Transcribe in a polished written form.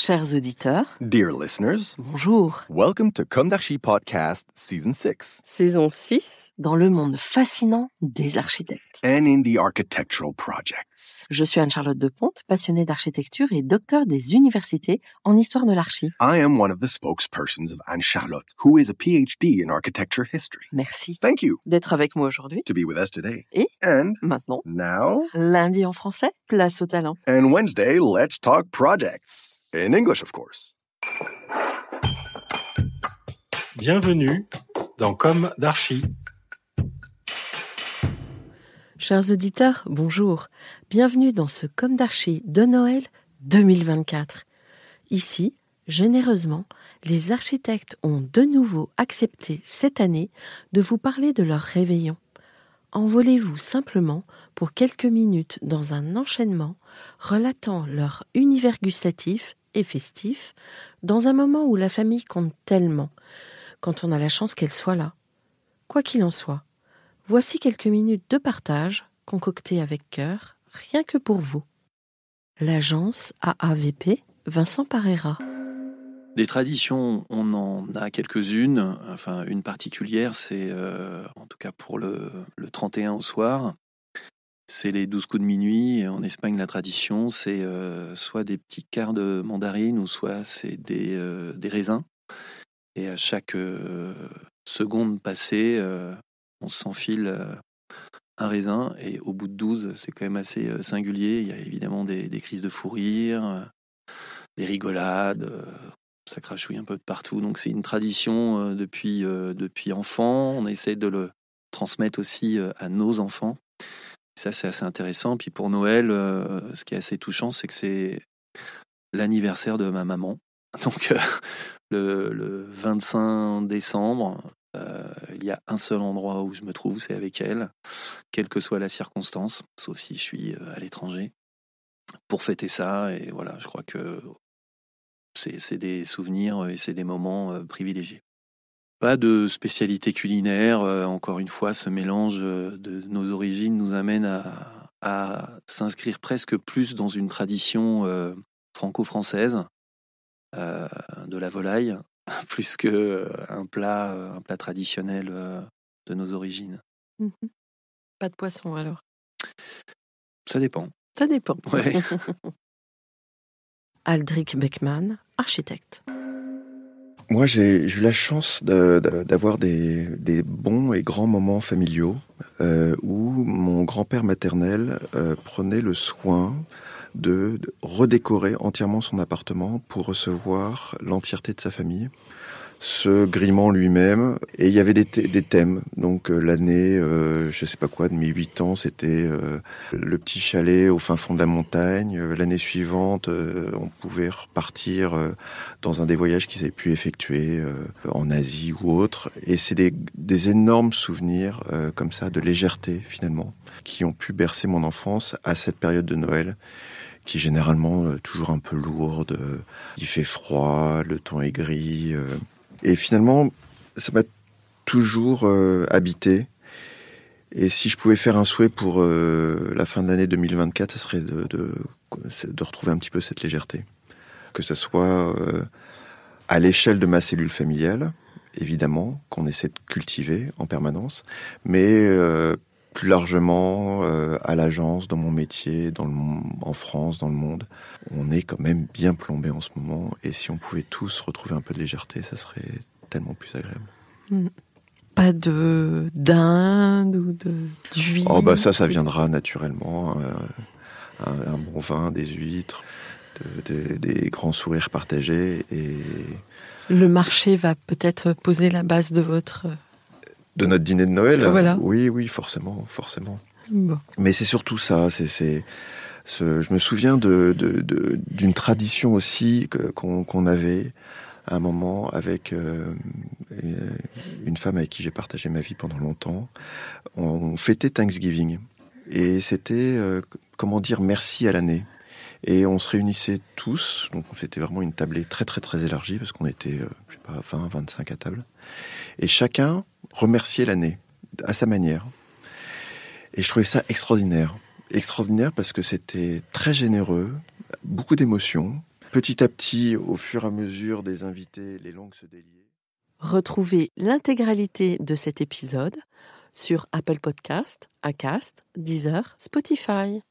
Chers auditeurs, Dear listeners, bonjour. welcome to Comme d'Archi Podcast Season 6. Saison 6, dans le monde fascinant des architectes. And in the architectural projects. Je suis Anne-Charlotte Deponte, passionnée d'architecture et docteur des universités en histoire de l'archi. I am one of the spokespersons of Anne-Charlotte, who is a PhD in architecture history. Merci Thank you d'être avec moi aujourd'hui. to be with us today. Et And maintenant, now, lundi en français, place au talent. and Wednesday, let's talk projects. In English, of course. Bienvenue dans Comme d'Archi. Chers auditeurs, bonjour. Bienvenue dans ce Comme d'Archi de Noël 2024. Ici, généreusement, les architectes ont de nouveau accepté cette année de vous parler de leur réveillon. Envolez-vous simplement pour quelques minutes dans un enchaînement relatant leur univers gustatif et festif dans un moment où la famille compte tellement, quand on a la chance qu'elle soit là. Quoi qu'il en soit, voici quelques minutes de partage concoctées avec cœur, rien que pour vous. L'agence AAVP, Vincent Parera. Des traditions, on en a quelques-unes. Enfin, une particulière, c'est, en tout cas pour le 31 au soir, c'est les 12 coups de minuit. Et en Espagne, la tradition, c'est soit des petits quarts de mandarine ou soit c'est des raisins. Et à chaque seconde passée, on s'enfile un raisin. Et au bout de 12, c'est quand même assez singulier. Il y a évidemment des crises de fou rire, des rigolades. Ça crachouille un peu de partout. Donc c'est une tradition depuis enfant. On essaie de le transmettre aussi à nos enfants. Ça, c'est assez intéressant. Puis pour Noël, ce qui est assez touchant, c'est que c'est l'anniversaire de ma maman. Donc le 25 décembre, il y a un seul endroit où je me trouve, c'est avec elle, quelle que soit la circonstance, sauf si je suis à l'étranger, pour fêter ça. Et voilà, je crois que c'est des souvenirs et c'est des moments privilégiés. Pas de spécialité culinaire. Encore une fois, ce mélange de nos origines nous amène à s'inscrire presque plus dans une tradition franco-française de la volaille, plus qu'un plat traditionnel de nos origines. Pas de poisson alors. Ça dépend. Ça dépend. Ouais. Aldric Beckman, architecte. Moi, j'ai eu la chance d'avoir des bons et grands moments familiaux où mon grand-père maternel prenait le soin de redécorer entièrement son appartement pour recevoir l'entièreté de sa famille, se grimant lui-même. Et il y avait des thèmes. Donc l'année, je sais pas quoi, de mes 8 ans, c'était le petit chalet au fin fond de la montagne. L'année suivante, on pouvait repartir dans un des voyages qu'ils avaient pu effectuer en Asie ou autre. Et c'est des énormes souvenirs comme ça, de légèreté finalement, qui ont pu bercer mon enfance à cette période de Noël, qui est généralement toujours un peu lourde. Il fait froid, le temps est gris. Et finalement, ça m'a toujours habité. Et si je pouvais faire un souhait pour la fin de l'année 2024, ça serait de retrouver un petit peu cette légèreté. Que ce soit à l'échelle de ma cellule familiale, évidemment, qu'on essaie de cultiver en permanence, mais plus largement à l'agence, dans mon métier, en France, dans le monde. On est quand même bien plombé en ce moment, et si on pouvait tous retrouver un peu de légèreté, ça serait tellement plus agréable. Pas d'Inde ou d'huile. Oh bah ça viendra naturellement. Un bon vin, des huîtres, des grands sourires partagés. Et le marché va peut-être poser la base de de notre dîner de Noël. Voilà. Oui, forcément. Bon. Mais c'est surtout ça. Je me souviens d'une tradition aussi qu'on avait à un moment avec une femme avec qui j'ai partagé ma vie pendant longtemps. On fêtait Thanksgiving. Et c'était, merci à l'année. Et on se réunissait tous, donc c'était vraiment une tablée très très très élargie, parce qu'on était, 20, 25 à table. Et chacun remerciait l'année, à sa manière. Et je trouvais ça extraordinaire. Extraordinaire parce que c'était très généreux, beaucoup d'émotions. petit à petit, au fur et à mesure des invités, les langues se déliaient. Retrouvez l'intégralité de cet épisode sur Apple Podcast, Acast, Deezer, Spotify.